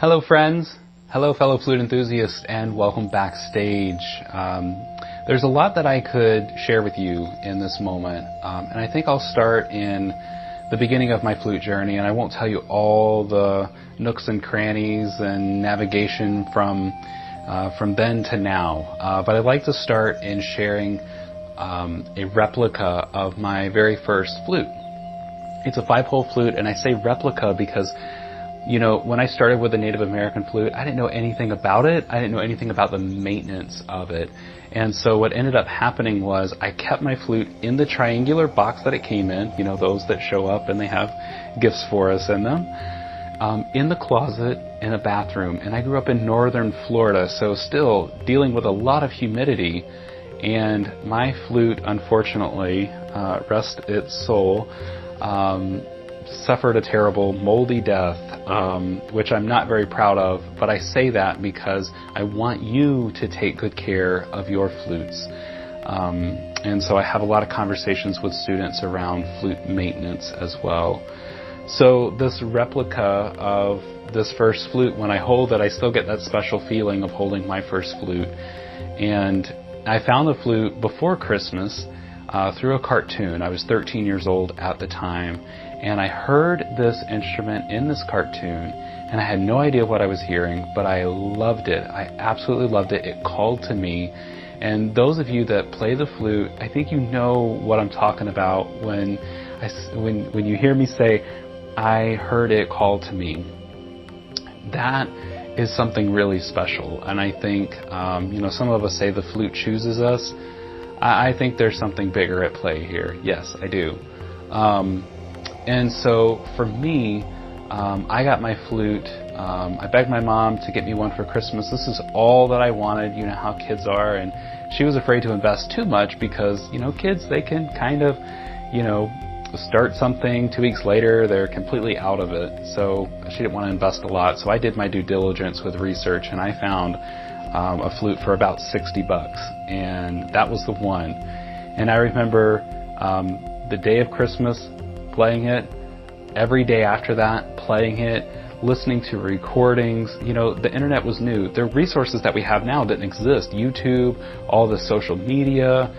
Hello friends, hello fellow flute enthusiasts, and welcome backstage. There's a lot that I could share with you in this moment, and I think I'll start in the beginning of my flute journey, and I won't tell you all the nooks and crannies and navigation from then to now, but I'd like to start in sharing a replica of my very first flute. It's a 5-hole flute, and I say replica because when I started with the Native American flute, I didn't know anything about it. I didn't know anything about the maintenance of it. And so what ended up happening was I kept my flute in the triangular box that it came in, those that show up and they have gifts for us in them, in the closet in a bathroom. And I grew up in northern Florida, so still dealing with a lot of humidity. And my flute, unfortunately, rest its soul, suffered a terrible moldy death, which I'm not very proud of, but I say that because I want you to take good care of your flutes. And so I have a lot of conversations with students around flute maintenance as well. So this replica of this first flute, when I hold it, I still get that special feeling of holding my first flute. And I found the flute before Christmas through a cartoon. I was 13 years old at the time. And I heard this instrument in this cartoon, and I had no idea what I was hearing, but I loved it. I absolutely loved it. It called to me. And those of you that play the flute, I think you know what I'm talking about when you hear me say, I heard it call to me. That is something really special. And I think, some of us say the flute chooses us. I think there's something bigger at play here. Yes, I do. And so for me, I got my flute. I begged my mom to get me one for Christmas. This is all that I wanted. You know how kids are. And she was afraid to invest too much because, kids, they can kind of, start something 2 weeks later, they're completely out of it. So she didn't want to invest a lot. So I did my due diligence with research, and I found a flute for about $60. And that was the one. And I remember the day of Christmas, playing it, every day after that, playing it, listening to recordings. The internet was new. The resources that we have now didn't exist. YouTube, all the social media,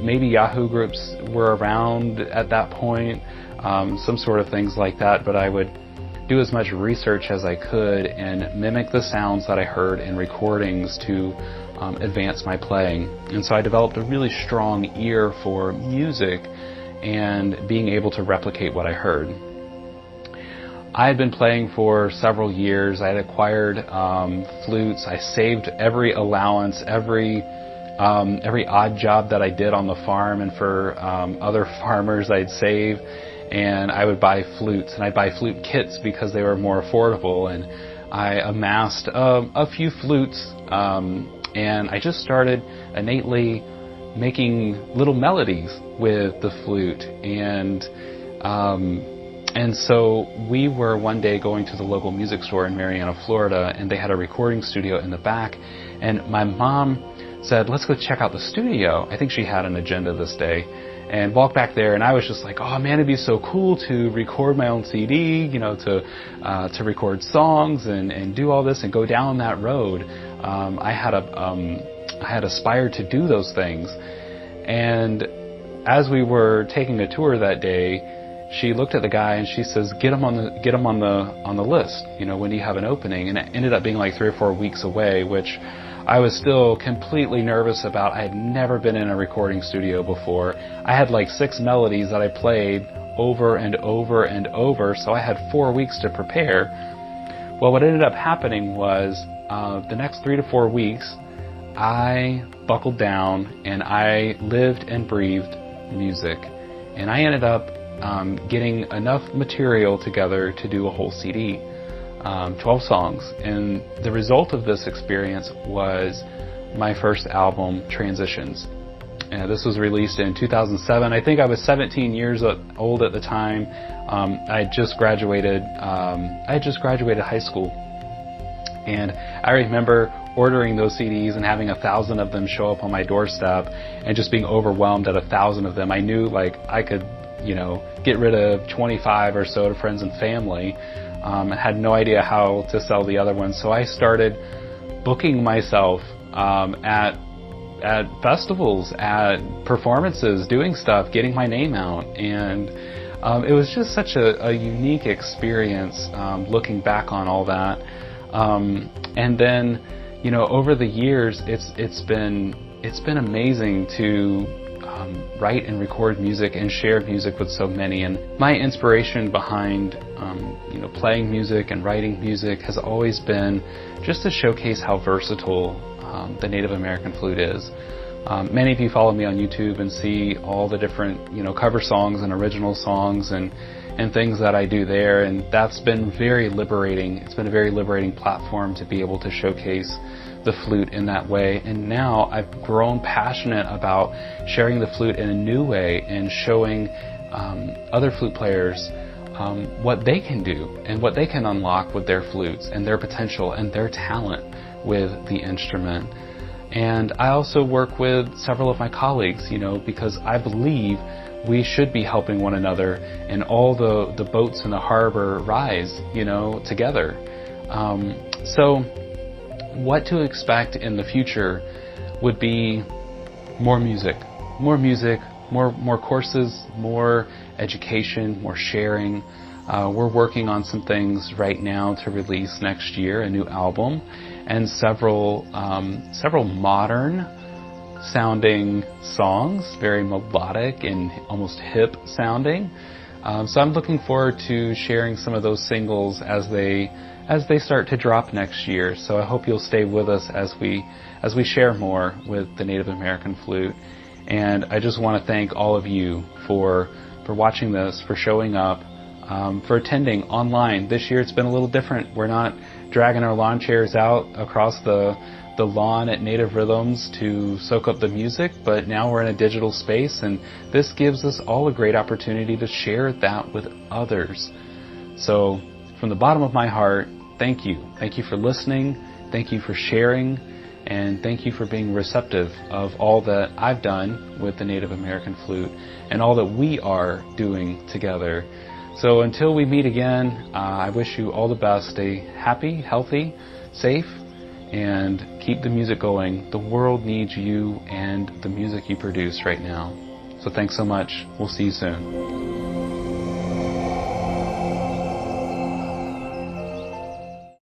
maybe Yahoo groups were around at that point, some sort of things like that, but I would do as much research as I could and mimic the sounds that I heard in recordings to advance my playing. And so I developed a really strong ear for music and being able to replicate what I heard. I had been playing for several years. I had acquired flutes. I saved every allowance, every odd job that I did on the farm and for other farmers I'd save, and I would buy flutes, and I'd buy flute kits because they were more affordable, and I amassed a few flutes, and I just started innately making little melodies with the flute. And so we were one day going to the local music store in Marianna, Florida, and they had a recording studio in the back. And my mom said, let's go check out the studio. I think she had an agenda this day. And walked back there, and I was just like, oh man, it'd be so cool to record my own CD, to record songs and do all this and go down that road. I had aspired to do those things. And as we were taking a tour that day, she looked at the guy and she says, get him on the list. When do you have an opening? And it ended up being like 3 or 4 weeks away, which I was still completely nervous about. I had never been in a recording studio before. I had like 6 melodies that I played over and over and over, so I had 4 weeks to prepare. Well, what ended up happening was the next 3 to 4 weeks, I buckled down and I lived and breathed music. And I ended up getting enough material together to do a whole CD, 12 songs. And the result of this experience was my first album, Transitions. And this was released in 2007. I think I was 17 years old at the time. I had just graduated high school. And I remember ordering those CDs and having 1,000 of them show up on my doorstep and just being overwhelmed at 1,000 of them. I knew I could, get rid of 25 or so to friends and family. I had no idea how to sell the other one, so I started booking myself at festivals, at performances, doing stuff, getting my name out, and it was just such a unique experience looking back on all that. And then, over the years, it's been amazing to write and record music and share music with so many. And my inspiration behind playing music and writing music has always been just to showcase how versatile the Native American flute is. Many of you follow me on YouTube and see all the different cover songs and original songs and things that I do there, and that's been very liberating. It's been a very liberating platform to be able to showcase the flute in that way. And now I've grown passionate about sharing the flute in a new way and showing other flute players what they can do and what they can unlock with their flutes and their potential and their talent with the instrument. And I also work with several of my colleagues, because I believe we should be helping one another and all the boats in the harbor rise, together. So what to expect in the future would be more music, more courses, more education, more sharing. We're working on some things right now to release next year, a new album, and several modern sounding songs, very melodic and almost hip sounding. So I'm looking forward to sharing some of those singles as they start to drop next year. So I hope you'll stay with us as we share more with the Native American flute. And I just want to thank all of you for watching this, for showing up, for attending online. This year it's been a little different. We're not dragging our lawn chairs out across the lawn at Native Rhythms to soak up the music, but now we're in a digital space, and this gives us all a great opportunity to share that with others. So from the bottom of my heart, thank you. Thank you for listening. Thank you for sharing. And thank you for being receptive of all that I've done with the Native American flute and all that we are doing together. So until we meet again, I wish you all the best. Stay happy, healthy, safe, and keep the music going. The world needs you and the music you produce right now. So thanks so much. We'll see you soon.